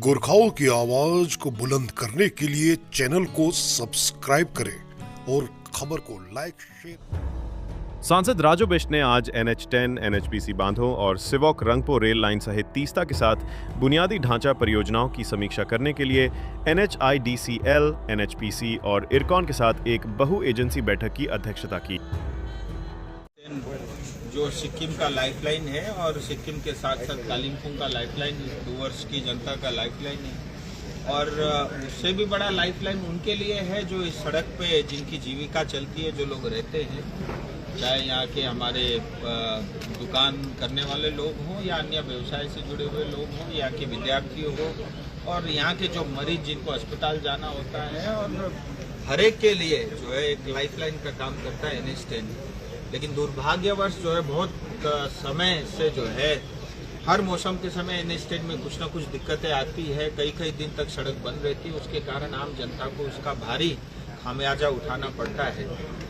गोरखाओं की आवाज को बुलंद करने के लिए चैनल को सब्सक्राइब करें और खबर को लाइक शेयर। सांसद राजू बिष्ट ने आज NH10, NHPC बांधों और सिवॉक रंगपो रेल लाइन सहित तीस्ता के साथ बुनियादी ढांचा परियोजनाओं की समीक्षा करने के लिए NHIDCL, NHPC और इरकॉन के साथ एक बहु एजेंसी बैठक की अध्यक्षता की। जो सिक्किम का लाइफलाइन है और सिक्किम के साथ साथ कालिम्पोंग का लाइफलाइन, डुवर्स की जनता का लाइफलाइन है और उससे भी बड़ा लाइफलाइन उनके लिए है जो इस सड़क पे जिनकी जीविका चलती है, जो लोग रहते हैं, चाहे यहाँ के हमारे दुकान करने वाले लोग हों या अन्य व्यवसाय से जुड़े हुए लोग हों, यहाँ के विद्यार्थी हों और यहाँ के जो मरीज जिनको अस्पताल जाना होता है, और हर एक के लिए जो है एक लाइफलाइन का काम करता है NH10। लेकिन दुर्भाग्यवश जो है बहुत समय से जो है हर मौसम के समय NH10 में कुछ ना कुछ दिक्कतें आती है, कई दिन तक सड़क बंद रहती है, उसके कारण आम जनता को उसका भारी खामियाजा उठाना पड़ता है।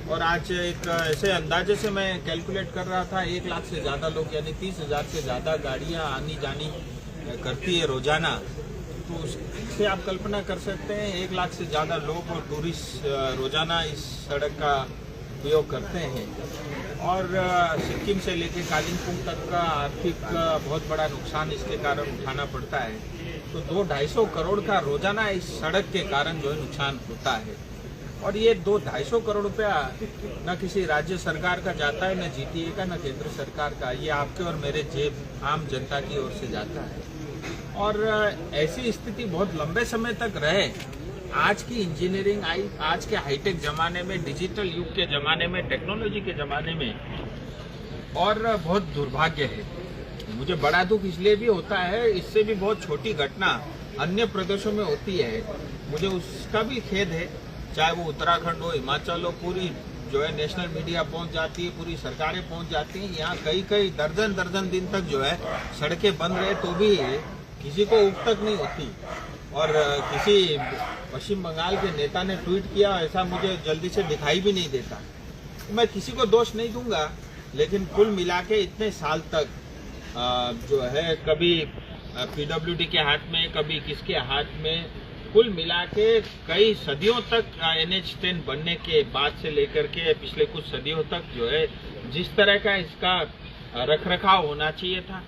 और आज एक ऐसे अंदाजे से मैं कैलकुलेट कर रहा था, 1 लाख से ज़्यादा लोग यानी 30,000 से ज़्यादा गाड़ियाँ आनी जानी करती है रोजाना, तो उससे आप कल्पना कर सकते हैं 1 लाख से ज़्यादा लोग और टूरिस्ट रोजाना इस सड़क का उपयोग करते हैं और सिक्किम से लेकर कालिम्पोंग तक का आर्थिक बहुत बड़ा नुकसान इसके कारण उठाना पड़ता है। तो 200-250 करोड़ का रोजाना इस सड़क के कारण जो है नुकसान होता है और ये 200-250 करोड़ रुपया न किसी राज्य सरकार का जाता है, न GTA का, न केंद्र सरकार का, ये आपके और मेरे जेब आम जनता की ओर से जाता है। और ऐसी स्थिति बहुत लंबे समय तक रहे। आज की इंजीनियरिंग आई, आज के हाईटेक जमाने में, डिजिटल युग के जमाने में, टेक्नोलॉजी के जमाने में, और बहुत दुर्भाग्य है। मुझे बड़ा दुख इसलिए भी होता है, इससे भी बहुत छोटी घटना अन्य प्रदेशों में होती है, मुझे उसका भी खेद है। चाहे वो उत्तराखंड हो, हिमाचल हो, पूरी जो है नेशनल मीडिया पहुंच जाती है, पूरी सरकारें पहुंच जाती हैं। यहाँ कई दर्जन दिन तक जो है सड़कें बंद रहे तो भी किसी को उप तक नहीं होती। और किसी पश्चिम बंगाल के नेता ने ट्वीट किया, ऐसा मुझे जल्दी से दिखाई भी नहीं देता। मैं किसी को दोष नहीं दूंगा, लेकिन कुल मिला के इतने साल तक जो है कभी PWD के हाथ में, कभी किसके हाथ में, कुल मिला के कई सदियों तक NH10 बनने के बाद से लेकर के पिछले कुछ सदियों तक जो है जिस तरह का इसका रखरखाव होना चाहिए था,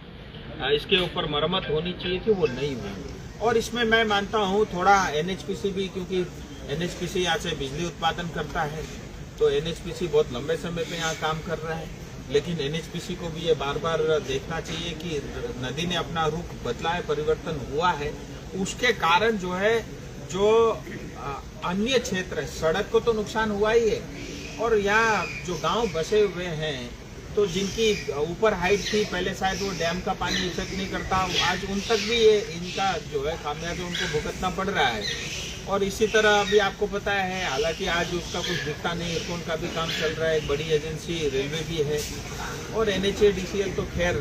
इसके ऊपर मरम्मत होनी चाहिए थी, वो नहीं हुई। और इसमें मैं मानता हूँ थोड़ा NHPC भी, क्योंकि NHPC यहाँ से बिजली उत्पादन करता है, तो NHPC बहुत लंबे समय पे यहाँ काम कर रहा है। लेकिन NHPC को भी ये बार देखना चाहिए कि नदी ने अपना रुख बदला है, परिवर्तन हुआ है, उसके कारण जो है जो अन्य क्षेत्र है, सड़क को तो नुकसान हुआ ही है, और यहाँ जो गाँव बसे हुए हैं, तो जिनकी ऊपर हाइट थी, पहले शायद वो डैम का पानी इफेक्ट नहीं करता, आज उन तक भी ये इनका जो है खामियाजा उनको भुगतना पड़ रहा है। और इसी तरह अभी आपको पता है, हालांकि आज उसका कुछ दिखता नहीं, इरकॉन का भी काम चल रहा है, एक बड़ी एजेंसी रेलवे भी है, और NHIDCL तो खैर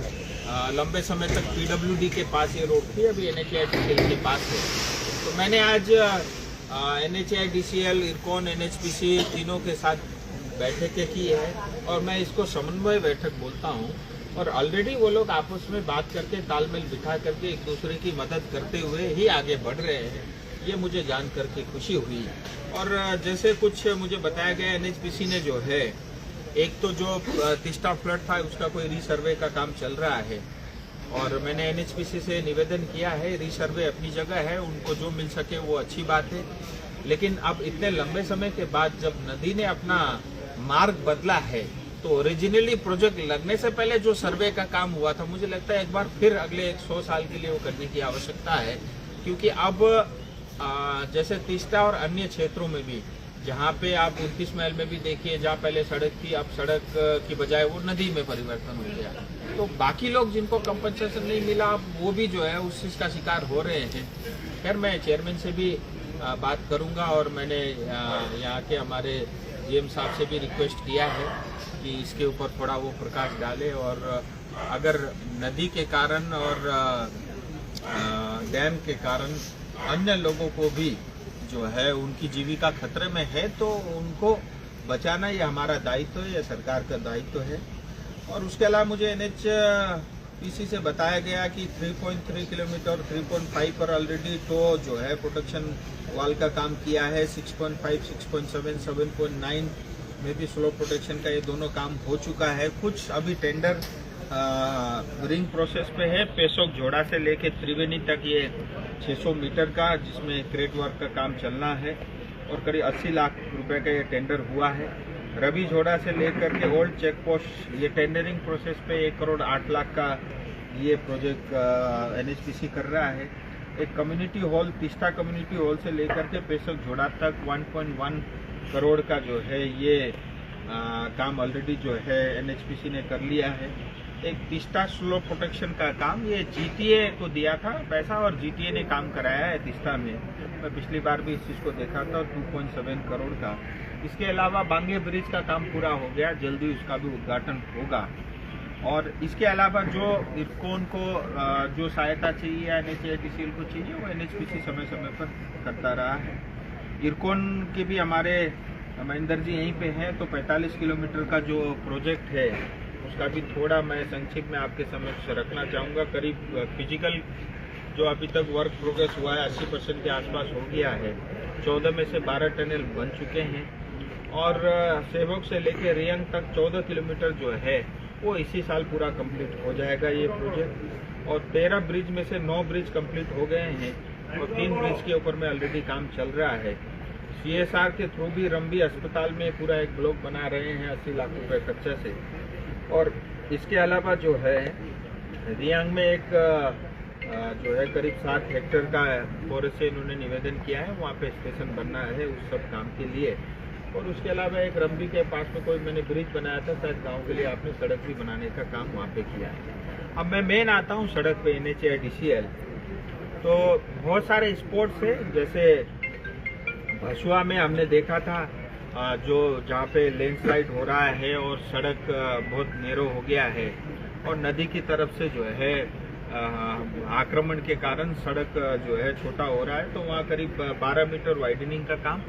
लंबे समय तक PWD के पास ये रोड थी, अभी NHIDCL के पास है। तो मैंने आज NHIDCL, इरकॉन, NHPC तीनों के साथ बैठकें की है और मैं इसको समन्वय बैठक बोलता हूँ। और ऑलरेडी वो लोग आपस में बात करके, तालमेल बिठा करके एक दूसरे की मदद करते हुए ही आगे बढ़ रहे हैं, ये मुझे जान करके खुशी हुई। और जैसे कुछ मुझे बताया गया, NHPC ने जो है, एक तो जो तीस्ता फ्लड था उसका कोई रीसर्वे का काम चल रहा है, और मैंने NHPC से निवेदन किया है, रीसर्वे अपनी जगह है, उनको जो मिल सके वो अच्छी बात है। लेकिन अब इतने लंबे समय के बाद जब नदी ने अपना मार्ग बदला है, तो ओरिजिनली प्रोजेक्ट लगने से पहले जो सर्वे का काम हुआ था, मुझे लगता है एक बार फिर अगले 100 साल के लिए वो करने की आवश्यकता है। क्योंकि अब जैसे तीस्ता और अन्य क्षेत्रों में भी, जहाँ पे आप 29 माइल में भी देखिए, जहाँ पहले सड़क थी, अब सड़क की बजाय वो नदी में परिवर्तन हो गया, तो बाकी लोग जिनको कंपनसेशन नहीं मिला, वो भी जो है उस चीज़ का शिकार हो रहे हैं। खैर, मैं चेयरमैन से भी बात करूँगा और मैंने यहाँ के हमारे GM साहब से भी रिक्वेस्ट किया है कि इसके ऊपर थोड़ा वो प्रकाश डाले, और अगर नदी के कारण और डैम के कारण अन्य लोगों को भी जो है उनकी जीविका खतरे में है, तो उनको बचाना ये हमारा दायित्व है, ये सरकार का दायित्व है। और उसके अलावा मुझे पीसी से बताया गया कि 3.3 किलोमीटर 3.5 पर ऑलरेडी तो जो है प्रोटेक्शन वाल का काम किया है। 6.5, 6.7, 7.9 में भी स्लो प्रोटेक्शन का ये दोनों काम हो चुका है। कुछ अभी टेंडर रिंग प्रोसेस पे है। पेसोक जोड़ा से लेके त्रिवेणी तक ये 600 मीटर का, जिसमें क्रेट वर्क का काम चलना है और करीब 80 लाख रुपए का ये टेंडर हुआ है। रवि जोड़ा से लेकर के ओल्ड चेक पोस्ट ये टेंडरिंग प्रोसेस पे 1 करोड़ 8 लाख का ये प्रोजेक्ट एनएचपीसी कर रहा है। एक community hall, Teesta community hall से लेकर के पेसोक जोड़ा तक 1.1 करोड़ का जो है ये काम ऑलरेडी जो है एनएचपीसी ने कर लिया है। एक तीस्ता स्लो प्रोटेक्शन का काम ये जीटीए को दिया था पैसा और जीटीए ने काम कराया है तीस्ता में। मैं पिछली बार भी इस चीज़ को देखा था 2.7 करोड़ का। इसके अलावा बांगे ब्रिज का काम पूरा हो गया, जल्दी उसका भी उद्घाटन होगा। और इसके अलावा जो इरकोन को जो सहायता चाहिए एनएचआईडीसीएल को चाहिए वो एनएचपीसी समय समय पर करता रहा है। इरकोन के भी हमारे महेंद्र जी यहीं पे हैं, तो 45 किलोमीटर का जो प्रोजेक्ट है उसका भी थोड़ा मैं संक्षिप्त में आपके समक्ष रखना चाहूँगा। करीब फिजिकल जो अभी तक वर्क प्रोग्रेस हुआ है 80% के आसपास हो गया है। 14 में से 12 टनल बन चुके हैं और सेवक से लेकर रियंग तक 14 किलोमीटर जो है वो इसी साल पूरा कंप्लीट हो जाएगा ये प्रोजेक्ट। और 13 ब्रिज में से 9 ब्रिज कंप्लीट हो गए हैं और 3 ब्रिज के ऊपर में ऑलरेडी काम चल रहा है। सीएसआर के थ्रू भी रंबी अस्पताल में पूरा एक ब्लॉक बना रहे हैं 80 लाख रुपए खर्चे से। और इसके अलावा जो है रियांग में एक जो है करीब 7 हेक्टेयर का फॉरेस्ट से इन्होंने निवेदन किया है, वहाँ पे स्टेशन बनना है उस सब काम के लिए। और उसके अलावा एक रंबी के पास में कोई मैंने ब्रिज बनाया था शायद गांव के लिए, आपने सड़क भी बनाने का काम वहाँ पे किया है। अब मैं मेन आता हूँ सड़क पे एनएचआईडीसीएल। तो बहुत सारे स्पोर्ट्स है, जैसे भसुआ में हमने देखा था जो जहाँ पे लैंडस्लाइड हो रहा है और सड़क बहुत नैरो हो गया है और नदी की तरफ से जो है आक्रमण के कारण सड़क जो है छोटा हो रहा है, तो वहाँ करीब 12 मीटर वाइडनिंग का काम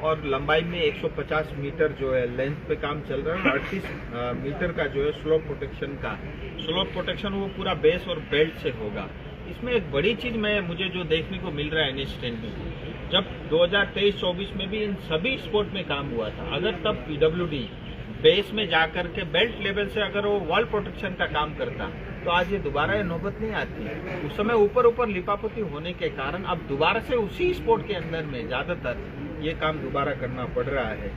और लंबाई में 150 मीटर जो है लेंथ पे काम चल रहा है। 38 मीटर का जो है स्लोप प्रोटेक्शन का स्लोप प्रोटेक्शन वो पूरा बेस और बेल्ट से होगा। इसमें एक बड़ी चीज मुझे जो देखने को मिल रहा है NH10 में, जब 2023-24 में भी इन सभी स्पोर्ट में काम हुआ था, अगर तब PWD बेस में जाकर के बेल्ट लेवल से अगर वो वॉल प्रोटेक्शन का काम करता तो आज ये दोबारा ये नौबत नहीं आती। उस समय ऊपर ऊपर लिपापोती होने के कारण अब दोबारा से उसी स्पोर्ट के अंदर में ज्यादातर ये काम दोबारा करना पड़ रहा है।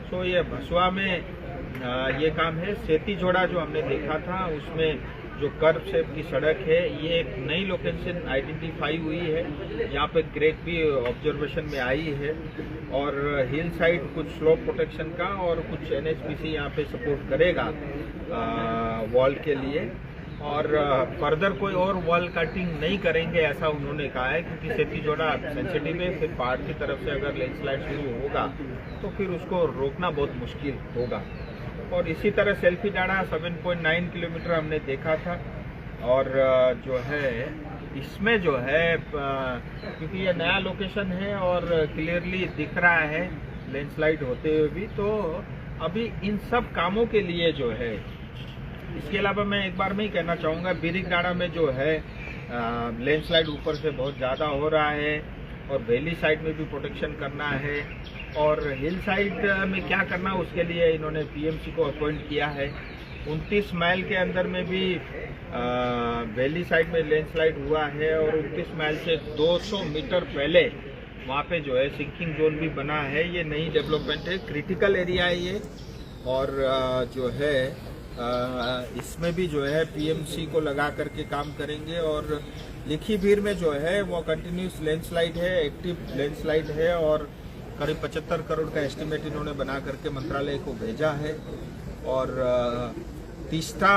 सो ये भसुआ में ये काम है। सेती जोड़ा जो हमने देखा था उसमें जो कर्व शेप की सड़क है, ये एक नई लोकेशन आइडेंटिफाई हुई है, यहाँ पे ग्रेक भी ऑब्जर्वेशन में आई है और हिल साइड कुछ स्लोप प्रोटेक्शन का और कुछ एनएचपीसी यहाँ पे सपोर्ट करेगा वॉल के लिए। और फर्दर कोई और वॉल कटिंग नहीं करेंगे ऐसा उन्होंने कहा है, क्योंकि सेती जोड़ा सेंसिटिव है। फिर पहाड़ की तरफ से अगर लैंडस्लाइड शुरू होगा तो फिर उसको रोकना बहुत मुश्किल होगा। और इसी तरह सेल्फी डाड़ा 7.9 किलोमीटर हमने देखा था और जो है इसमें जो है क्योंकि ये नया लोकेशन है और क्लियरली दिख रहा है लैंडस्लाइड होते हुए भी, तो अभी इन सब कामों के लिए जो है, इसके अलावा मैं एक बार में ही कहना चाहूँगा बिरिक डाड़ा में जो है लैंडस्लाइड ऊपर से बहुत ज़्यादा हो रहा है और वैली साइड में भी प्रोटेक्शन करना है और हिल साइड में क्या करना उसके लिए इन्होंने पीएमसी को अपॉइंट किया है। 29 माइल के अंदर में भी वैली साइड में लैंडस्लाइड हुआ है और 29 माइल से 200 मीटर पहले वहाँ पे जो है सिंकिंग जोन भी बना है। ये नई डेवलपमेंट है, क्रिटिकल एरिया है ये। और जो है इसमें भी जो है पीएमसी को लगा करके काम करेंगे। और लिखी भीर में जो है वो कंटिन्यूस लैंडस्लाइड है, एक्टिव लैंडस्लाइड है और करीब 75 करोड़ का एस्टिमेट इन्होंने बना करके मंत्रालय को भेजा है। और तीस्ता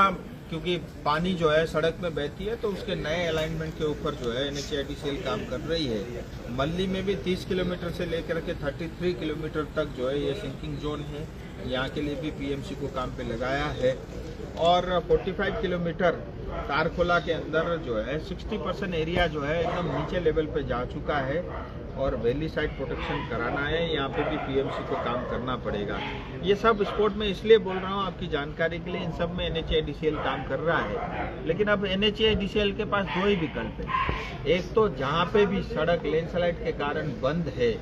क्योंकि पानी जो है सड़क में बहती है तो उसके नए अलाइनमेंट के ऊपर जो है एनएचआईडीसीएल काम कर रही है। मल्ली में भी 30 किलोमीटर से लेकर के 33 किलोमीटर तक जो है ये सिंकिंग जोन है, यहाँ के लिए भी पीएमसी को काम पे लगाया है। और 45 किलोमीटर तारखोला के अंदर जो है 60% एरिया जो है एकदम नीचे लेवल पे जा चुका है और वैली साइड प्रोटेक्शन कराना है, यहाँ पे भी पीएमसी को काम करना पड़ेगा। ये सब स्पोर्ट में इसलिए बोल रहा हूँ आपकी जानकारी के लिए, इन सब में NHAIDCL काम कर रहा है। लेकिन अब NHAIDCL के पास दो ही विकल्प है। एक तो जहाँ पे भी सड़क लैंडस्लाइड के कारण बंद है,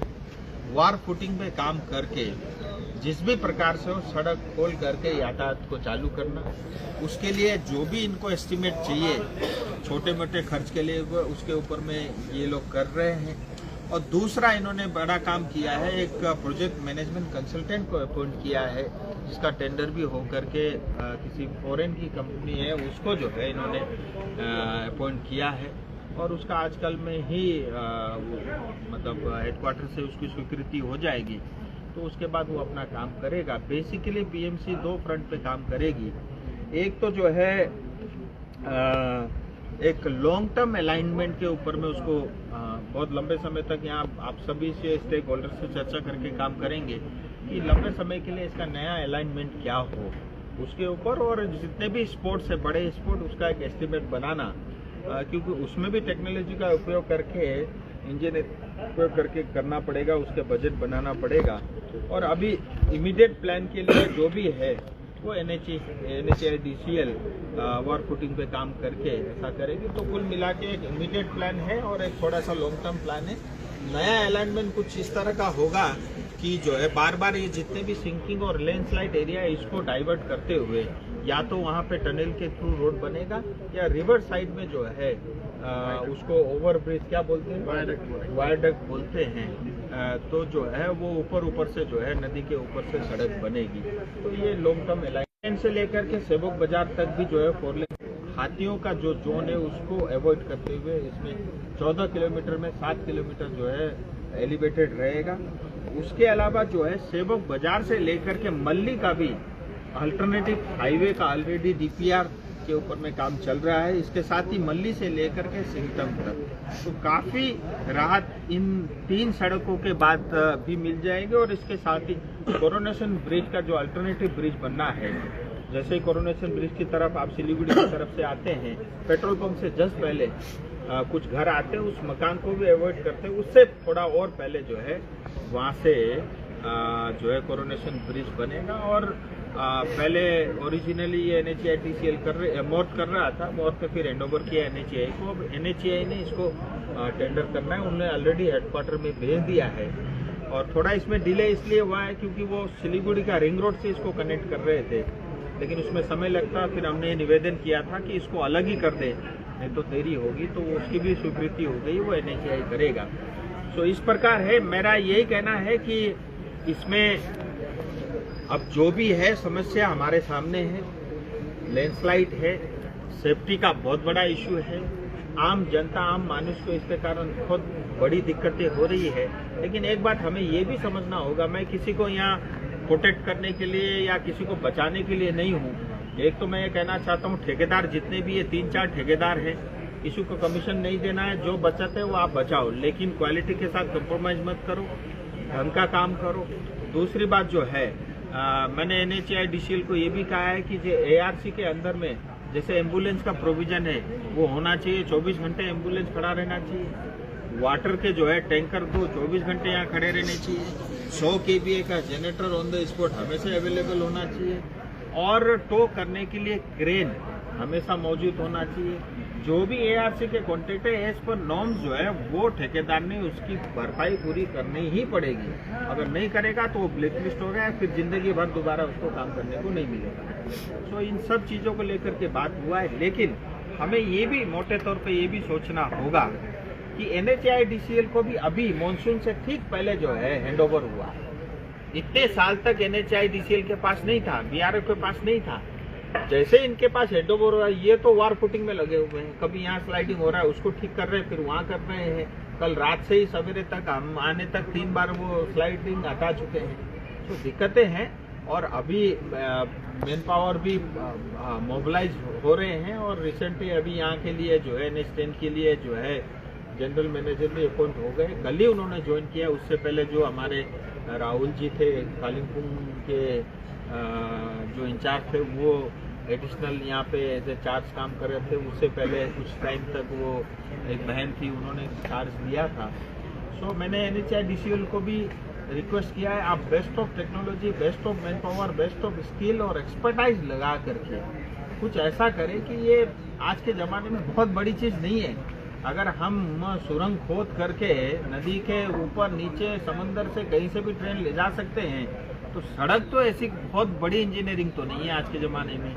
वार फुटिंग पे काम करके जिस भी प्रकार से हो सड़क खोल करके यातायात को चालू करना। उसके लिए जो भी इनको एस्टिमेट चाहिए छोटे मोटे खर्च के लिए, उसके ऊपर में ये लोग कर रहे हैं। और दूसरा इन्होंने बड़ा काम किया है, एक प्रोजेक्ट मैनेजमेंट कंसल्टेंट को अपॉइंट किया है, जिसका टेंडर भी हो करके किसी फॉरेन की कंपनी है उसको जो है इन्होंने अपॉइंट किया है। और उसका आजकल में ही मतलब हेडक्वार्टर से उसकी स्वीकृति हो जाएगी, तो उसके बाद वो अपना काम करेगा। बेसिकली पीएमसी दो फ्रंट पे काम करेगी। एक तो जो है एक लॉन्ग टर्म अलाइनमेंट के ऊपर में उसको बहुत लंबे समय तक यहाँ आप सभी से स्टेक होल्डर से चर्चा करके काम करेंगे कि लंबे समय के लिए इसका नया अलाइनमेंट क्या हो उसके ऊपर, और जितने भी स्पोर्ट्स है बड़े स्पोर्ट उसका एक एस्टिमेट बनाना, क्योंकि उसमें भी टेक्नोलॉजी का उपयोग करके इंजीनियर उपयोग करके करना पड़ेगा, उसके बजट बनाना पड़ेगा। और अभी इमीडिएट प्लान के लिए जो भी है वो NHAIDCL वार फुटिंग पे काम करके ऐसा करेगी। तो कुल मिला के एक इमीडिएट प्लान है और एक थोड़ा सा लॉन्ग टर्म प्लान है। नया अलाइनमेंट कुछ इस तरह का होगा कि जो है बार बार ये जितने भी सिंकिंग और लैंडस्लाइड एरिया है इसको डाइवर्ट करते हुए या तो वहाँ पे टनल के थ्रू रोड बनेगा या रिवर साइड में जो है उसको ओवरब्रिज क्या बोलते हैं, वायरडक्ट बोलते हैं। तो जो है वो ऊपर से जो है नदी के ऊपर से सड़क बनेगी। तो ये लॉन्ग टर्म अलाइनमेंट से लेकर के सेवक बाजार तक भी जो है 4 लेन हाथियों का जो जोन है उसको अवॉइड करते हुए इसमें 14 किलोमीटर में 7 किलोमीटर जो है एलिवेटेड रहेगा। उसके अलावा जो है सेवक बाजार से लेकर के मल्ली का भी अल्टरनेटिव हाईवे का ऑलरेडी DPR के ऊपर में काम चल रहा है। इसके साथ ही मल्ली से लेकर के सिंगटम तक तो काफी राहत इन 3 सड़कों के बाद भी मिल जाएगी। और इसके साथ ही कोरोनेशन ब्रिज का जो अल्टरनेटिव ब्रिज बनना है, जैसे ही कोरोनेशन ब्रिज की तरफ आप सिलीगुड़ी की तरफ से आते हैं, पेट्रोल पंप से जस्ट पहले कुछ घर आते हैं, उस मकान को भी अवॉइड करते हैं, उससे थोड़ा और पहले जो है वहाँ से जो है कोरोनेशन ब्रिज बनेगा। और पहले ओरिजिनली ये NHAIDCL मॉर्थ कर रहा था, मॉर्थ ने फिर हैंडओवर किया NHAI को। अब NHAI ने इसको टेंडर करना है, उन्होंने ऑलरेडी हेडक्वार्टर में भेज दिया है। और थोड़ा इसमें डिले इसलिए हुआ है क्योंकि वो सिलीगुड़ी का रिंग रोड से इसको कनेक्ट कर रहे थे, लेकिन उसमें समय लगता। फिर हमने निवेदन किया था कि इसको अलग ही कर दे, नहीं तो देरी होगी। तो उसकी भी स्वीकृति हो गई, वो NHAI करेगा। तो इस प्रकार है, मेरा यही कहना है कि इसमें अब जो भी है समस्या हमारे सामने है, लैंडस्लाइड है, सेफ्टी का बहुत बड़ा इशू है, आम जनता आम मानुष को इसके कारण बहुत बड़ी दिक्कतें हो रही है। लेकिन एक बात हमें ये भी समझना होगा, मैं किसी को यहाँ प्रोटेक्ट करने के लिए या किसी को बचाने के लिए नहीं हूँ। एक तो मैं ये कहना चाहता हूँ, ठेकेदार जितने भी ये 3-4 ठेकेदार हैं, किसी को कमीशन नहीं देना है, जो बचाते हैं वो आप बचाओ, लेकिन क्वालिटी के साथ कंप्रोमाइज मत करो, ढंग का काम करो। दूसरी बात जो है मैंने NHAIDCL को ये भी कहा है कि जो ARC के अंदर में जैसे एम्बुलेंस का प्रोविजन है वो होना चाहिए, 24 घंटे एम्बुलेंस खड़ा रहना चाहिए। वाटर के जो है टैंकर को 24 घंटे यहाँ खड़े रहने चाहिए। 100 kVA का जनरेटर ऑन द स्पॉट हमेशा अवेलेबल होना चाहिए। और टो करने के लिए क्रेन हमेशा मौजूद होना चाहिए। जो भी ARC के कॉन्ट्रैक्ट है एज पर नॉर्म्स जो है वो ठेकेदार ने उसकी भरपाई पूरी करनी ही पड़ेगी। अगर नहीं करेगा तो वो ब्लैकलिस्ट हो गया, फिर जिंदगी भर दोबारा उसको काम करने को नहीं मिलेगा। तो इन सब चीज़ों को लेकर के बात हुआ है, लेकिन हमें ये भी मोटे तौर पे ये भी सोचना होगा कि NHAIDCL को भी अभी मानसून से ठीक पहले जो है हैंडओवर हुआ है। इतने साल तक NHAIDCL के पास नहीं था, BRF के पास नहीं था। जैसे इनके पास हैंडओवर हो रहा है, ये तो वार फुटिंग में लगे हुए हैं। कभी यहाँ स्लाइडिंग हो रहा है उसको ठीक कर रहे हैं, फिर वहाँ कर रहे हैं। कल रात से ही सवेरे तक हम आने तक 3 बार वो स्लाइडिंग हटा चुके हैं। तो दिक्कतें हैं और अभी मैन पावर भी मोबिलाइज हो रहे हैं। और रिसेंटली अभी यहाँ के लिए जो है NH10 के लिए जो है जनरल मैनेजर भी अपॉइंट हो गए, कल ही उन्होंने ज्वाइन किया। उससे पहले जो हमारे राहुल जी थे कालिम्पोंग के जो इंचार्ज थे, वो एडिशनल यहाँ पे एज ए चार्ज काम कर रहे थे। उससे पहले कुछ टाइम तक वो एक बहन थी, उन्होंने चार्ज लिया था। सो मैंने NHIDCL को भी रिक्वेस्ट किया है, आप best of technology, best of man power, best of skill और एक्सपर्टाइज लगा करके कुछ ऐसा करें कि ये आज के ज़माने में बहुत बड़ी चीज़ नहीं है। अगर हम सुरंग खोद करके नदी के ऊपर नीचे समंदर से कहीं से भी ट्रेन ले जा सकते हैं, तो सड़क तो ऐसी बहुत बड़ी इंजीनियरिंग तो नहीं है आज के ज़माने में।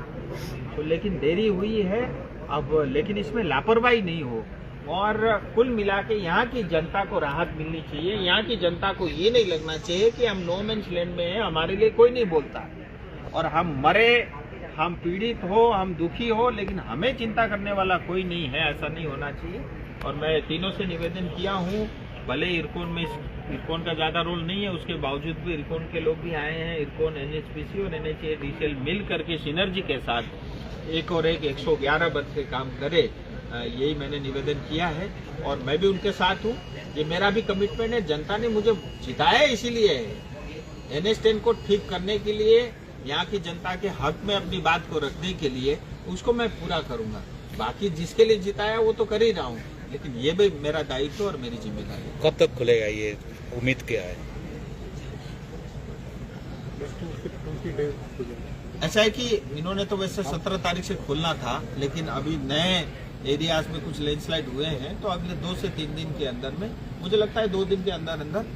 तो लेकिन देरी हुई है अब, लेकिन इसमें लापरवाही नहीं हो। और कुल मिला के यहाँ की जनता को राहत मिलनी चाहिए। यहाँ की जनता को ये नहीं लगना चाहिए कि हम नो मैंस लैंड में हैं, हमारे लिए कोई नहीं बोलता और हम मरे, हम पीड़ित हो, हम दुखी हो, लेकिन हमें चिंता करने वाला कोई नहीं है, ऐसा नहीं होना चाहिए। और मैं तीनों से निवेदन किया हूँ, भले इरकोन में इरकोन का ज़्यादा रोल नहीं है, उसके बावजूद भी इरकोन के लोग भी आए हैं। इरकोन, NHPC और NHIDCL मिल करके सिनर्जी के साथ एक और एक 111 बन के काम करे, यही मैंने निवेदन किया है और मैं भी उनके साथ हूँ। ये मेरा भी कमिटमेंट है, जनता ने मुझे जिताया इसीलिए है, NH10 को ठीक करने के लिए, यहाँ की जनता के हक में अपनी बात को रखने के लिए, उसको मैं पूरा करूँगा। बाकी जिसके लिए जिताया वो तो कर ही रहा हूँ, लेकिन ये भी मेरा दायित्व और मेरी जिम्मेदारी है। कब तक खुलेगा ये उम्मीद क्या है? ऐसा है कि इन्होंने तो वैसे 17 तारीख से खोलना था, लेकिन अभी नए एरियाज में कुछ लैंडस्लाइड हुए हैं, तो अगले 2 से 3 दिन के अंदर में, मुझे लगता है 2 दिन के अंदर अंदर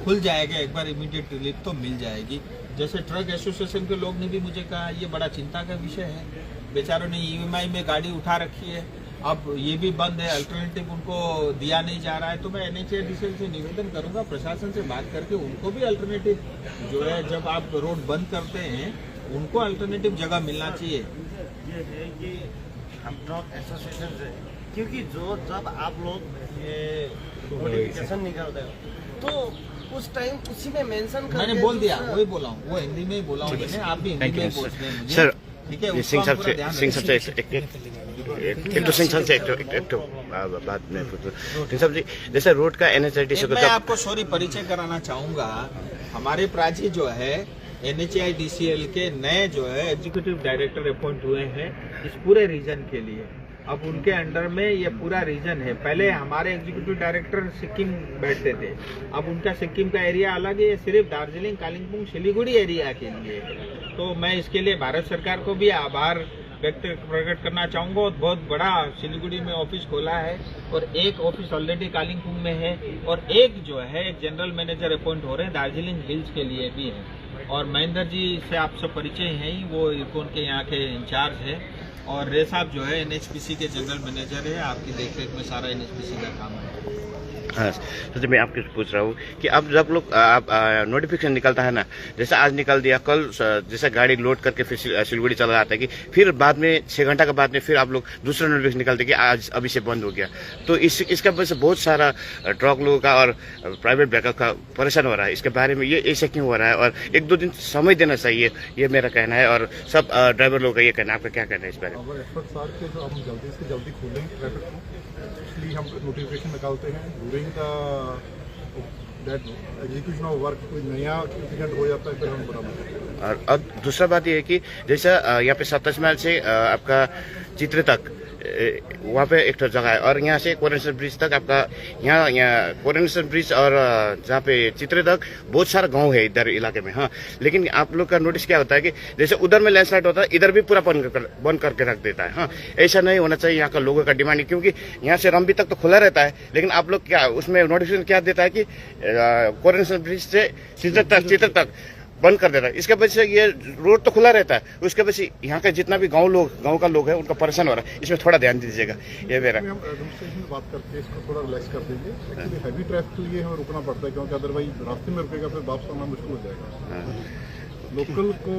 खुल जाएगा। एक बार इमीडिएट रिलीफ तो मिल जाएगी। जैसे ट्रक एसोसिएशन के लोग ने भी मुझे कहा ये बड़ा चिंता का विषय है, बेचारों ने EMI में गाड़ी उठा रखी है, अब ये भी बंद है, अल्टरनेटिव उनको दिया नहीं जा रहा है। तो मैं NHIDCL से निवेदन करूंगा, प्रशासन से बात करके उनको भी अल्टरनेटिव जो है, जब आप रोड बंद करते हैं उनको अल्टरनेटिव जगह मिलना चाहिए। ये है कि हम ट्रक एसोसिएशन से, क्योंकि जब आप लोग ये नोटिफिकेशन निकालते हो तो उस टाइम उसी में मेंशन कर, मैंने बोल दिया, वही बोला हूँ, वो हिंदी में ही बोला हूँ मैंने, आप भी हिंदी में बोल रहे हैं सर। ठीक है, सिंह साहब से एक बात में सिंह साहब जी, जैसे रोड का NHIDCL मैं आपको सॉरी परिचय कराना चाहूंगा। हमारे प्राची जो है NHIDCL के नए जो है एग्जीक्यूटिव डायरेक्टर अपॉइंट हुए हैं इस पूरे रीजन के लिए। अब उनके अंडर में ये पूरा रीजन है। पहले हमारे एग्जीक्यूटिव डायरेक्टर सिक्किम बैठते थे, अब उनका सिक्किम का एरिया अलग है, सिर्फ दार्जिलिंग, कालिम्पोंग, सिलीगुड़ी एरिया के लिए। तो मैं इसके लिए भारत सरकार को भी आभार व्यक्त प्रकट करना चाहूँगा। बहुत बड़ा सिलीगुड़ी में ऑफिस खोला है और एक ऑफिस ऑलरेडी कालिम्पोंग में है और एक जो है एक जनरल मैनेजर अपॉइंट हो रहे हैं दार्जिलिंग हिल्स के लिए भी है। और महेंद्र जी से आप सब परिचय हैं ही, वो इरकोन के यहाँ के इंचार्ज है। और रे साहब जो है NHPC के जनरल मैनेजर है, आपकी देखरेख में सारा NHPC का काम है। हाँ, तो मैं आपके पूछ रहा हूँ कि अब जब लोग आप नोटिफिकेशन निकलता है ना, जैसे आज निकल दिया, कल जैसे गाड़ी लोड करके फिर सिलीगुड़ी चला जाता है कि फिर बाद में 6 घंटा के बाद में फिर आप लोग दूसरा नोटिफिकेशन निकालते कि आज अभी से बंद हो गया, तो इसका वजह से बहुत सारा ट्रक लोगों का और प्राइवेट व्हीकल का परेशान हो रहा है। इसके बारे में ये ऐसे क्यों हो रहा है और 1-2 दिन समय देना चाहिए, ये मेरा कहना है। और सब ड्राइवर लोगों का ये कहना है, आपका क्या कहना है इस बारे में? हम जल्दी से जल्दी खोलें ट्रैफिक को, इसलिए हम नोटिफिकेशन निकालते हैं। During that execution of work कोई नया इंसिडेंट हो जाता है फिर हम बराबर करते हैं। और अब दूसरा बात ये है कि जैसा यहाँ पे 27 माइल से आपका चित्र तक वहाँ पे एक जगह है और यहाँ से कोरोनेशन ब्रिज तक आपका यहाँ कोरोनेशन ब्रिज और जहाँ पे चित्र तक बहुत सारा गांव है इधर इलाके में। हाँ, लेकिन आप लोग का नोटिस क्या होता है कि जैसे उधर में लैंडस्लाइड होता है, इधर भी पूरा बंद करके रख देता है। हाँ, ऐसा नहीं होना चाहिए। यहाँ का लोगों का डिमांड है, क्योंकि यहाँ से रंबी तक तो खुला रहता है, लेकिन आप लोग क्या उसमें नोटिफिकेशन क्या देता है कि कोरोनेशन ब्रिज से चित्र तक बंद कर देता है। इसके वजह से ये रोड तो खुला रहता है, उसके वजह से यहाँ का जितना भी गांव का लोग है उनका परेशान हो रहा है। इसमें थोड़ा ध्यान दीजिएगा। ये मेरा हम एडमिनिस्ट्रेशन में बात करके इसको थोड़ा रिलैक्स कर देंगे। एक्चुअली हैवी ट्रैफिक के लिए हमें रुकना पड़ता है, क्योंकि अदरवाइज रास्ते में रुकेगा फिर वापस आना मुश्किल हो जाएगा। लोकल को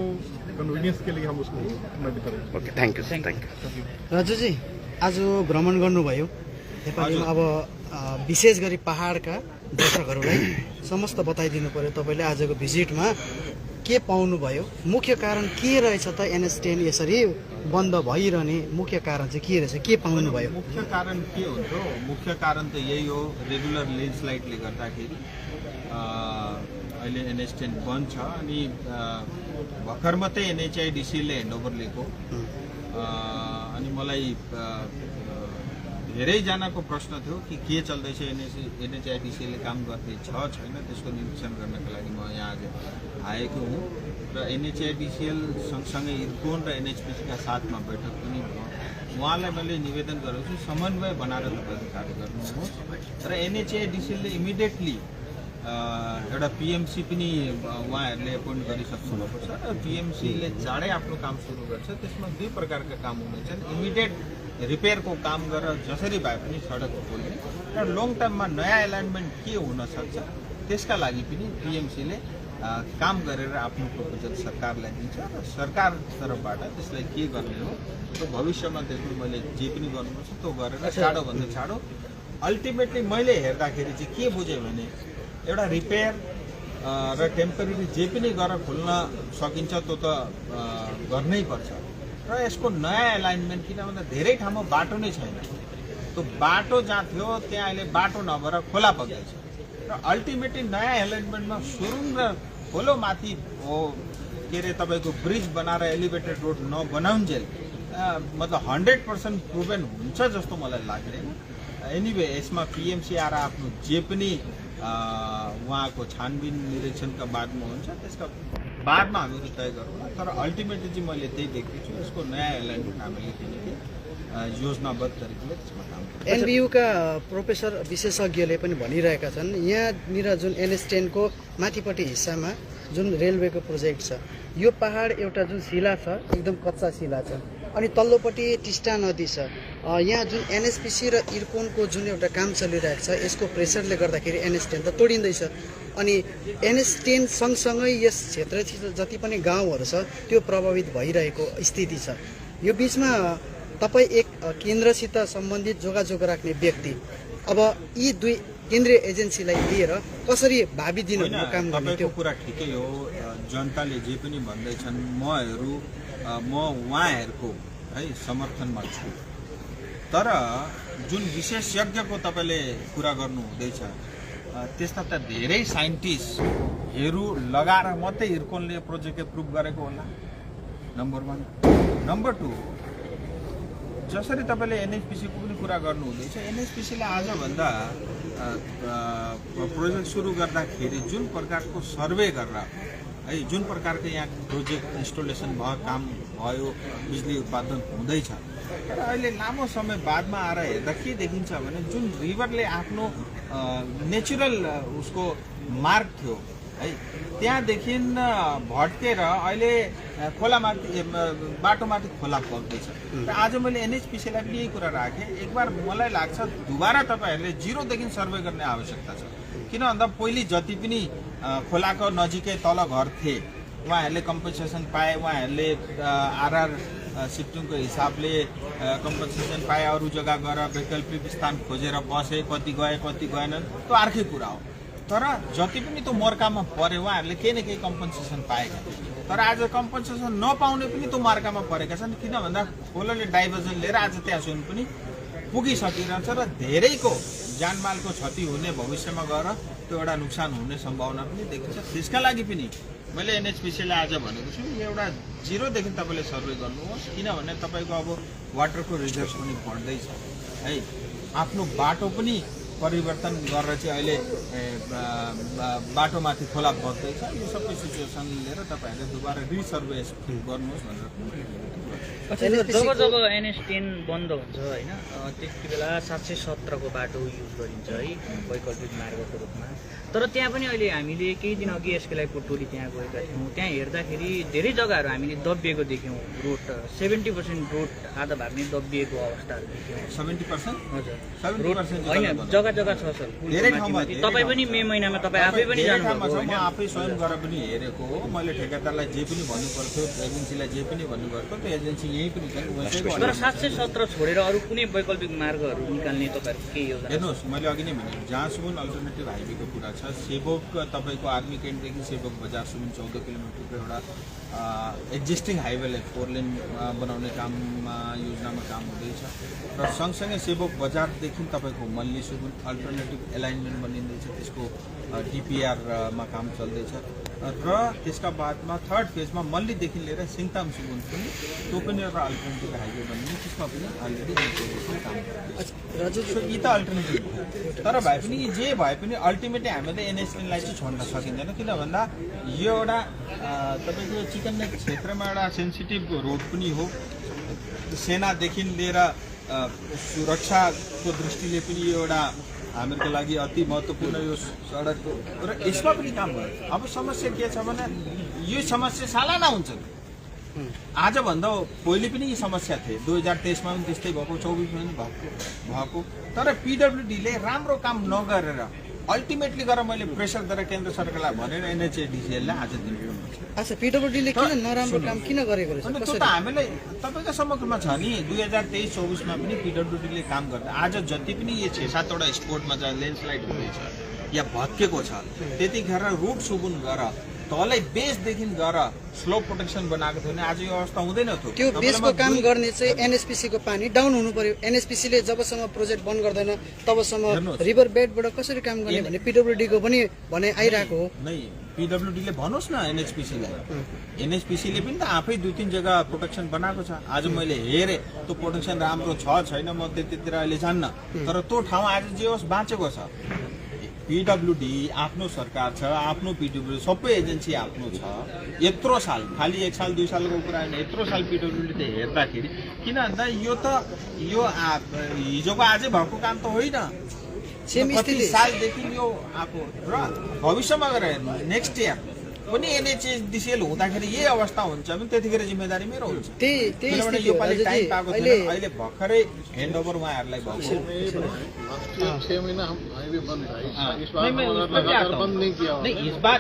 कन्वीनियंस के लिए हम उसको मैनेज करेंगे। Okay, thank you. राजुजी, आज भ्रमण गर्नुभयो नेपालीमा, अब विशेष गरी पहाडका दर्शकहरूलाई समस्त बताइदिनु पर्यो तपाईँले आजको भिजिटमा के पाउनुभयो, मुख्य कारण के रहेछ त NH10 यसरी बन्द भइरहने मुख्य कारण चाहिँ के रहेछ, के पाउनुभयो? मुख्य कारण के हुन्छ? मुख्य कारण त यही हो, रेगुलर ल्यान्डस्लाइडले गर्दाखेरि अहिले NH10 बन्द छ। अनि भर्खर मात्रै NHIDCL ले ह्यान्डओभर लिएको। अनि मलाई धेरैजनाको प्रश्न थियो कि के चल्दैछ एनएचआइडिसीले काम गर्दै छ छैन त्यसको निरीक्षण गर्नको लागि म यहाँ आज आएको हुँ र एनएचआइडिसिएल सँगसँगै इर्कोन र एनएचपिसीका साथमा बैठक पनि भयो। उहाँलाई मैले निवेदन गरेको छु समन्वय बनाएर तपाईँले कार्य गर्नुहोस् र एनएचआइडिसिएलले इमिडिएटली एउटा पिएमसी पनि उहाँहरूले एपोइन्ट गरिसक्नु भएको छ र पिएमसीले चाँडै आफ्नो काम सुरु गर्छ। त्यसमा दुई प्रकारका काम हुनेछन्, इमिडिएट रिपेयरको काम गरेर जसरी भए पनि सडक खोल्ने र लङ टर्ममा नयाँ एलाइनमेन्ट के हुनसक्छ त्यसका लागि पनि पिएमसीले काम गरेर आफ्नो प्रपोजल सरकारलाई दिन्छ र सरकार तर्फबाट त्यसलाई के गर्ने हो त्यो भविष्यमा त्यसमा मैले जे पनि गर्नुपर्छ त्यो गरेर चाँडोभन्दा चाँडो अल्टिमेटली मैले हेर्दाखेरि चाहिँ के बुझेँ भने एउटा रिपेयर र टेम्परेरी जे पनि गरेर खोल्न सकिन्छ त्यो त गर्नै पर्छ र यसको नयाँ एलाइनमेन्ट किन भन्दा धेरै ठाउँमा बाटो नै छैन। त्यो बाटो जहाँ थियो त्यहाँ अहिले बाटो नभएर खोला बग्दैछ र अल्टिमेटली नयाँ एलाइनमेन्टमा सुरुङ र खोलो माथि हो के अरे तपाईँको ब्रिज बनाएर एलिभेटेड रोड नबनाउन्जेल मतलब 100% प्रुभन हुन्छ जस्तो मलाई लाग्दैन। एनिवे यसमा पिएमसी आएर आफ्नो जे पनि उहाँको छानबिन निरीक्षणका बादमा हुन्छ त्यसका बादमा हामीहरू तय गरौँ तर अल्टिमेटली चाहिँ मैले त्यही देख्दैछु यसको नयाँ एलाइनमेन्ट हामीले किनकि योजनाबद्ध तरिकाले त्यसमा काम गर्छ। एनबियुका प्रोफेसर विशेषज्ञले पनि भनिरहेका छन् यहाँनिर जुन NH10 को माथिपट्टि हिस्सामा जुन रेलवेको प्रोजेक्ट छ यो पहाड एउटा जुन शिला छ एकदम कच्चा शिला छ अनि तल्लोपट्टि टिस्टा नदी छ। यहाँ जुन एनएचपिसी र इर्कोनको जुन एउटा काम चलिरहेको छ यसको प्रेसरले गर्दाखेरि NH10 त तोडिँदैछ अनि NH10 सँगसँगै यस क्षेत्र जति पनि गाउँहरू छ त्यो प्रभावित भइरहेको स्थिति छ। यो बिचमा तपाईँ एक केन्द्रसित सम्बन्धित जोगाजोग राख्ने व्यक्ति अब यी दुई केन्द्रीय एजेन्सीलाई लिएर कसरी भावी दिनमा काम गर्ने त्यो कुरा ठिकै हो। जनताले जे पनि भन्दैछन् म उहाँहरूको है समर्थनमा छु तर जुन विशेषज्ञको तपाईँले कुरा गर्नु हुँदैछ त्यस्ता त धेरै साइन्टिस्टहरू लगाएर मात्रै इर्कोनले प्रोजेक्ट एप्रुभ गरेको होला नम्बर 1। नम्बर 2 जसरी तपाईँले एनएचपिसीको पनि कुरा गर्नु हुँदैछ एनएचपिसीले आजभन्दा प्रोजेक्ट सुरु गर्दाखेरि जुन प्रकारको सर्वे गरेर है जुन प्रकारको यहाँ प्रोजेक्ट इन्स्टलेसन भयो काम भयो बिजुली उत्पादन हुँदैछ तर अहिले लामो समय बादमा आएर हेर्दा के देखिन्छ भने जुन रिभरले आफ्नो नेचुरल उसको मार्ग थियो है त्यहाँदेखि भट्केर अहिले खोलामाथि बाटोमाथि खोला बग्दैछ र आज मैले एनएचपिसीलाई पनि यही कुरा राखेँ एक बार मलाई लाग्छ दुबारा तपाईँहरूले जिरोदेखि सर्वे गर्ने आवश्यकता छ किन भन्दा पहिले जति पनि खोलाको नजिकै तल घर थिए उहाँहरूले कम्पनसेसन पाए उहाँहरूले आरआर सिफ्टिङको हिसाबले कम्पनसेसन पाए अरू जग्गा गएर वैकल्पिक स्थान खोजेर बसे कति गए कति गएनन् त्यो अर्कै कुरा हो तर जति पनि त्यो मर्कामा परे उहाँहरूले केही न केही कम्पनसेसन पाएका तर आज कम्पनसेसन नपाउने पनि त्यो मर्कामा परेका छन् किन भन्दा खोलाले डाइभर्जन लिएर आज त्यहाँसम्म पनि पुगिसकिरहन्छ र धेरैको जानमालको क्षति हुने भविष्यमा गएर त्यो एउटा नोक्सान हुने सम्भावना पनि देखिन्छ। त्यसका लागि पनि मैले एनएचपिसीलाई आज भनेको छु एउटा जिरोदेखि तपाईँले सर्वे गर्नुहोस् किनभने तपाईँको अब वाटरको रिजर्भ पनि बढ्दैछ है आफ्नो बाटो पनि परिवर्तन गरेर चाहिँ अहिले बाटोमाथि खोला बग्दैछ यो सबै सिचुएसन लिएर तपाईँहरूले दुबारा रिसर्वे गर्नुहोस् भनेर जब NH10 बन्द हुन्छ होइन त्यति बेला 717 को बाटो युज गरिन्छ है वैकल्पिक मार्गको रूपमा तर त्यहाँ पनि अहिले हामीले केही दिन अघि एसकेलाई टोली त्यहाँ गएका थियौँ त्यहाँ हेर्दाखेरि धेरै जग्गाहरू हामीले दबिएको देख्यौँ रोड 70% रोड आधा भाग नै दबिएको अवस्थाहरू देख्यौँ 70% हजुर रोड होइन जग्गा जग्गा छ सर धेरै ठाउँमा तपाईँ पनि मे महिनामा तपाईँ आफै पनि जानुभएको म आफै स्वयं गरेर पनि हेरेको हो मैले ठेकेदारलाई जे पनि भन्नु पर्थ्यो एजेन्सीलाई जे पनि भन्नु पर्थ्यो त्यो एजेन्सी यही पनि छ तर 717 छोडेर अरू कुनै वैकल्पिक मार्गहरू निकाल्ने तपाईँहरूको के योजना हेर्नुहोस् मैले अघि नै भने जहाँसम्म अल्टरनेटिभ हाइवेको कुरा छ सेवक तपाईँको आर्मी क्यान्टदेखि सेवक बजारसम्म 14 किलोमिटरको एउटा एक्जिस्टिङ हाइवेलाई 4 लेन बनाउने काममा योजनामा काम हुँदैछ र सँगसँगै सेवक बजारदेखि तपाईँको मल्लीसम्म अल्टरनेटिभ एलाइनमेन्ट बनिँदैछ त्यसको डिपिआरमा काम चल्दैछ र त्यसका बादमा थर्ड फेजमा मल्लीदेखि लिएर सिङतामसम्म पनि त्यो पनि एउटा अल्टरनेटिभ हाइवे बन्ने त्यसमा पनि अलरेडी काम गर्दैछ। सो यी त अल्टरनेटिभ हो, तर भए पनि जे भए पनि अल्टिमेटली हामीले एनएच10 लाई चाहिँ छोड्न सकिँदैन, किन भन्दा यो एउटा तपाईँको चिकन नेक क्षेत्रमा एउटा सेन्सिटिभ रोड पनि हो। सेनादेखि लिएर सुरक्षाको दृष्टिले पनि यो एउटा हामीहरूको लागि अति महत्त्वपूर्ण यो सडक हो र यसमा पनि काम गर्छ। अब समस्या के छ भने यो समस्या सालाना हुन्छ। आजभन्दा पहिले पनि यी समस्या थिए, 2023 मा पनि त्यस्तै भएको, 24 मा पनि भएको, तर पिडब्ल्युडीले राम्रो काम नगरेर अल्टिमेटली गरेर मैले प्रेसर गरेर केन्द्र सरकारलाई भनेर एनएचएडीसीएललाई आज दिनु। अच्छा, पिडब्ल्युडीले किन नराम्रो काम किन गरेको रहेछ? त्यो त हामीलाई तपाईँको सम्मुखमा छ नि, 2023-24 मा पनि पिडब्ल्युडीले काम गर्दा आज जति पनि यो 6-7 वटा स्पोर्टमा जहाँ ल्यान्डस्लाइड हुँदैछ या भत्केको छ त्यतिखेर रुट सुबुन गर तलै बेसदेखि गएर स्लो प्रोटेक्सन बनाएको थियो भने आज यो अवस्था हुँदैन थियो। त्यो बेसको काम गर्ने चाहिँ एनएचपीसी को पानी डाउन हुनु पर्यो। एनएचपीसीले जबसम्म प्रोजेक्ट बन्द गर्दैन तबसम्म रिभर बेडबाट कसरी काम गर्ने भने पिडब्ल्युडी को पनि भने आइरहेको हो। नै पिडब्ल्युडीले भन्नुहोस् न एनएचपीसीलाई, एनएचपीसीले पनि त आफै 2-3 जग्गा प्रोटेक्सन बनाएको छ। आज मैले हेरेँ त्यो प्रोटेक्सन राम्रो छ छैन म त्यतितिर अहिले जान्न, तर त्यो ठाउँ आज जे होस् बाँचेको छ। पिडब्ल्युडी आफ्नो सरकार छ, आफ्नो पिडब्ल्युडी सबै एजेन्सी आफ्नो छ। यत्रो साल, खालि 1 साल 2 सालको कुरा होइन, यत्रो साल पिडब्ल्युडीले हेर्दाखेरि किन भन्दा यो त यो हिजोको आजै भएको काम त होइन, कति सालदेखि यो आएको र भविष्यमा गएर हेर्नु नेक्स्ट इयर पनि एनएचएडीसीएल हुँदाखेरि यही अवस्था हुन्छ भने त्यतिखेर जिम्मेदारी मेरो हुन्छ। किनभने यो पालि टाइम पाएको थिएन, अहिले भर्खरै ह्यान्डओभर उहाँहरूलाई भएको। 6 महीना हम हाईवे बंद है, इस बार बंद नहीं किया। नहीं, इस बार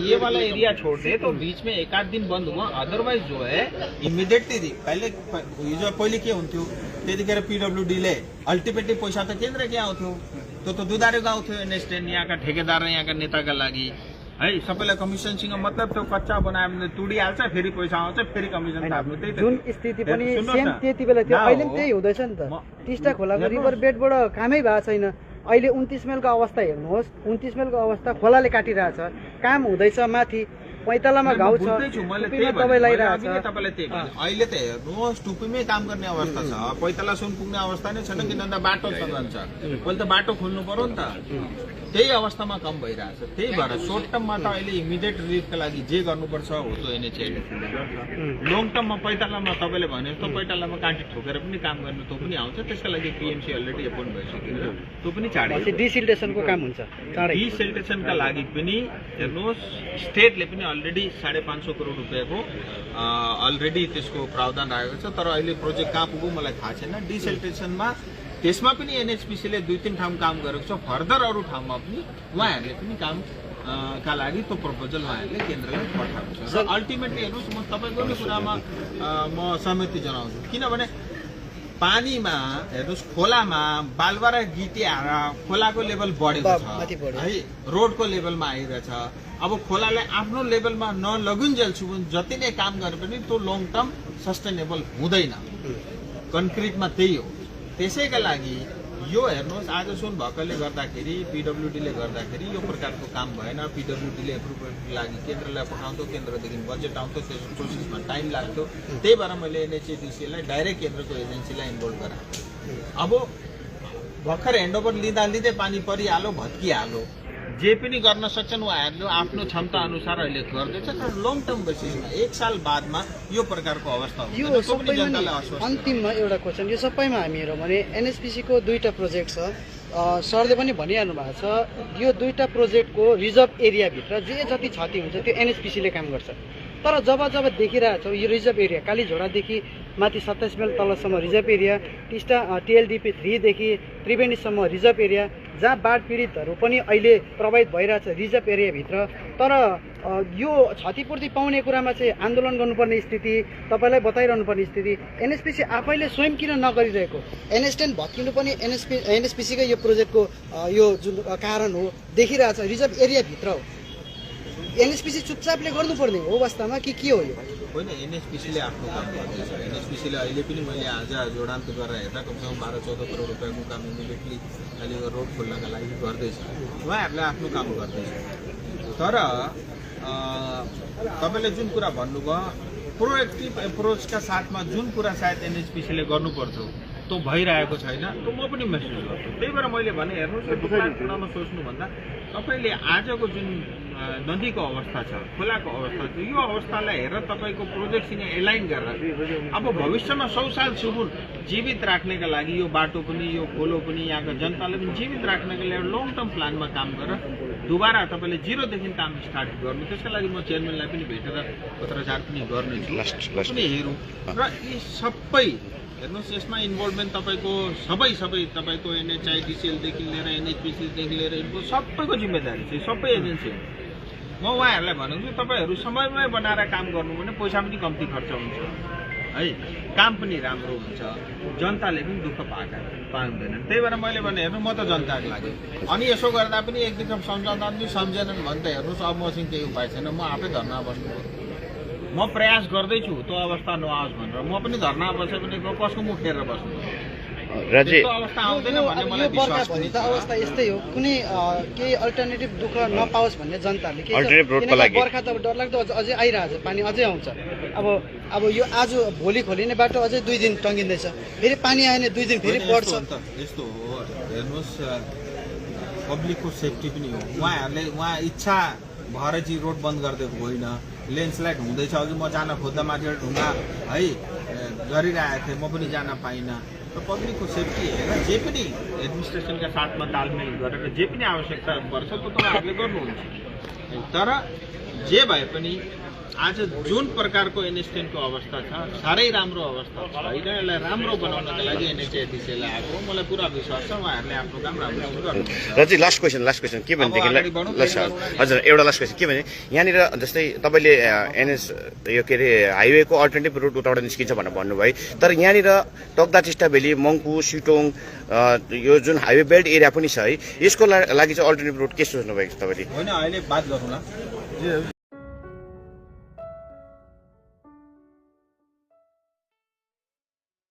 ये वाला एरिया छोड़ दे तो बीच में 1-8 दिन बंद हुआ, अदरवाइज जो है इमिडिएटली पहिले के हुन्थ्यो त्यतिखेर पिडब्ल्युडीले अल्टिमेटली पैसा त केन्द्रकै आउँथ्यो, त्यो त दुधारेको आउँथ्यो। एनएच10 यहाँका ठेकेदार र यहाँका नेताका लागि है सबैलाई कमिसनसँग मतलब त्यो कच्चा बनायो भने तुडिहाल्छ, फेरि पैसा आउँछ, फेरि कमिसन थाप्नु। त्यही जुन स्थिति पनि सेम त्यति बेला थियो, अहिले पनि त्यही हुँदैछ नि त। टिस्टा खोलाको रिभर बेडबाट कामै भएको छैन। अहिले 29 माइलको अवस्था हेर्नुहोस्, 29 माइलको अवस्था खोलाले काटिरहेछ, काम हुँदैछ। माथि पैतालामा घाउ छ, दबाई लगाइरहेछ। अहिले त हेर्नुहोस् टुपीमै काम गर्ने अवस्था छ, पैतालासम्म पुग्ने अवस्था नै छैन, किनभने बाटो छ भन्छ। पहिले त बाटो खोल्नु पर्यो नि त, त्यही अवस्थामा कम भइरहेछ। त्यही भएर सर्ट टर्ममा त अहिले इमिडिएट रिलिफका लागि जे गर्नुपर्छ हो त्यो एनएचएडीसीले गर्छ। लङ टर्ममा पैतालामा तपाईँले भने जस्तो पैतालामा काँटी ठोकेर पनि काम गर्ने त्यो पनि आउँछ। त्यसका लागि पिएमसी अलरेडी एपोइन्ट भइसक्यो, त्यो पनि चाँडै डिसिल्टेसनको काम हुन्छ। डिसिल्टेसनका लागि पनि हेर्नुहोस् स्टेटले पनि अलरेडी 550 करोड रुपियाँको अलरेडी त्यसको प्रावधान राखेको छ, तर अहिले प्रोजेक्ट कहाँ पुग्यो मलाई थाहा छैन। डिसिल्टेसनमा त्यसमा पनि एनएचपीसीले 2-3 ठाउँ काम गरेको छ, फर्दर अरू ठाउँमा पनि उहाँहरूले पनि काम का लागि त्यो प्रपोजल उहाँहरूले केन्द्रलाई पठाएको छ। र अल्टिमेटली हेर्नुहोस् म तपाईँको नै कुरामा म सहमति जनाउँछु, किनभने पानीमा हेर्नुहोस् खोलामा बालुवा र गिटी खोलाको लेभल बढेको छ है, रोडको लेभलमा आइरहेछ। अब खोलालाई आफ्नो लेभलमा नलगुन्जेलसम्म जति नै काम गरे पनि त्यो लङ टर्म सस्टेनेबल हुँदैन। कन्क्रिटमा त्यही हो। त्यसैका लागि यो हेर्नुहोस् आज सुन भएकोले गर्दाखेरि पिडब्ल्युडीले गर्दाखेरि यो प्रकारको काम भएन। पिडब्ल्युडीले एप्रुभलको लागि केन्द्रलाई पठाउँथ्यो, केन्द्रदेखि बजेट आउँथ्यो, त्यस प्रोसेसमा टाइम लाग्थ्यो। त्यही भएर मैले एनएचएडीसीलाई डाइरेक्ट केन्द्रको एजेन्सीलाई इन्भल्भ गराएँ। अब भर्खर ह्यान्डओभर लिँदा लिँदै पानी परिहाल्यो, भत्किहाल्यो, जे पनि गर्न सक्छन् उहाँहरूले आफ्नो क्षमता अनुसार अहिले गर्दैछ। तर लङ टर्म बेसिसमा 1 साल बादमा यो प्रकारको अवस्था यो सबैमा अन्तिममा एउटा क्वेसन, यो सबैमा हामी हेरौँ भने एनएचपीसी को 2टा प्रोजेक्ट छ। सरले पनि भनिहाल्नु भएको छ, यो 2टा प्रोजेक्टको रिजर्भ एरियाभित्र जे जति क्षति हुन्छ त्यो एनएचपीसीले काम गर्छ। तर जब देखिरहेको छ यो रिजर्भ एरिया कालीझोडादेखि माथि 27 माइल तलसम्म रिजर्भ एरिया, टिस्टा TLDP 3 देखि त्रिवेणीसम्म रिजर्भ एरिया, जहाँ बाढ पीडितहरू पनि अहिले प्रभावित भइरहेछ रिजर्भ एरियाभित्र। तर यो क्षतिपूर्ति पाउने कुरामा चाहिँ आन्दोलन गर्नुपर्ने स्थिति, तपाईँलाई बताइरहनु पर्ने स्थिति एनएचपीसी आफैले स्वयं किन नगरिरहेको? एनएच10 भत्किनु पनि एनएचपीसीकै यो प्रोजेक्टको यो जुन कारण हो देखिरहेछ रिजर्भ एरियाभित्र हो। एनएचपीसी चुपचापले गर्नुपर्ने हो वास्तवमा कि के हो यो? होइन, एनएचपीसीले आफ्नो काम गर्दैछ। एनएचपीसीले अहिले पनि मैले आज जोडान्त गरेर हेर्दा कमसेकम 12-14 करोड रुपियाँको काम इमिडिएटली अहिले रोड खोल्नका लागि गर्दैछ। उहाँहरूले आफ्नो काम गर्दैछ। तर तपाईँले जुन कुरा भन्नुभयो प्रोएक्टिभ एप्रोचका साथमा जुन कुरा सायद एनएचपिसीले गर्नुपर्छ त्यो भइरहेको छैन, त्यो म पनि महसुस गर्छु। त्यही भएर मैले भने हेर्नुहोस्, यो प्लान बनाउन सोच्नुभन्दा तपाईँले आजको जुन नदीको अवस्था छ, खोलाको अवस्था छ, यो अवस्थालाई हेरेर तपाईँको प्रोजेक्टसँग एलाइन गरेर अब भविष्यमा 100 सालसम्म जीवित राख्नका लागि यो बाटो पनि, यो खोलो पनि, यहाँको जनतालाई पनि जीवित राख्नका लागि लङ टर्म प्लानमा काम गरेर दोबारा तपाईँले जिरोदेखि काम स्टार्ट गर्नु। त्यसका लागि म चेयरम्यानलाई पनि भेटेर पत्रचार पनि गर्नेछु, पनि हेरौँ। र यी सबै हेर्नुहोस्, यसमा इन्भल्भमेन्ट तपाईँको सबै तपाईँको एनएचआइडिसिएलदेखि लिएर एनएचपिसीदेखि लिएर सबैको जिम्मेदारी छ, सबै एजेन्सी। म उहाँहरूलाई भनेको छु, तपाईँहरू समयमै बनाएर काम गर्नु भने पैसा पनि कम्ती खर्च हुन्छ है, काम पनि राम्रो हुन्छ, जनताले पनि दुःख पाउँदैनन्। त्यही भएर मैले भने हेर्नु, म त जनताको लागि। अनि यसो गर्दा पनि एक दिन सम्झाउँदा पनि सम्झेनन् भने त हेर्नुहोस्, अब मसँग केही उपाय छैन, म आफै धर्ना बस्नु। म प्रयास गर्दैछु त्यो अवस्था नआओस् भनेर, म पनि धर्ना बसेँ भने कसको मुख हेरेर बस्नु। राजी अवस्था आउँदैन भन्ने मलाई यो बर्खा विश्वास भने पनि त अवस्था यस्तै हो, कुनै केही अल्टरनेटिभ दुःख नपाओस् भन्ने जनताले के अल्टरनेटिभ रोडको लागि बर्खा त डरलाग्दो अझै आइरहेछ, पानी अझै आउँछ। अब यो आज भोलि खोलिने बाटो अझै 2 दिन टङ्गिँदैछ, फेरि पानी आयो भने 2 दिन फेरि बढ्छ। यस्तो हो, हेर्नुहोस्, पब्लिकको सेफ्टी पनि हो। उहाँ इच्छा भएर चाहिँ रोड बन्द गरिदिएको होइन, ल्यान्डस्लाइड हुँदैछ, अघि म जान खोज्दा माथिबाट ढुङ्गा है गरिरहेको थिएँ, म पनि जान पाइनँ। र पब्लिकको सेफ्टी हेरेर जे पनि एडमिनिस्ट्रेसनका साथमा तालमेल गरेर जे पनि आवश्यकता पर्छ त्यो तपाईँहरूले गर्नुहुन्छ। तर जे भए पनि आज जुन प्रकारको एनएच10 को अवस्था छ, साह्रै राम्रो अवस्था छैन। यसलाई राम्रो बनाउनका लागि एनएचआइडिसीलाई आएको मलाई पुरा विश्वास छ, उहाँहरूले आफ्नो काम राम्रोसँग गर्नुहुन्छ। र चाहिँ लास्ट क्वेसन के भनेदेखि हजुर एउटा लास्ट क्वेसन के भने, यहाँनिर जस्तै तपाईँले एनएच यो के अरे हाइवेको अल्टरनेटिभ रुट उताबाट निस्किन्छ भनेर भन्नुभयो, तर यहाँनिर तकदा टिस्टा भ्याली, मङ्पू, सिटोङ यो जुन हाइवे बेल्ट एरिया पनि छ है, यसको लागि चाहिँ अल्टरनेटिभ रुट के सोच्नुभएको छ तपाईँले? होइन, अहिले बात गरौँ न।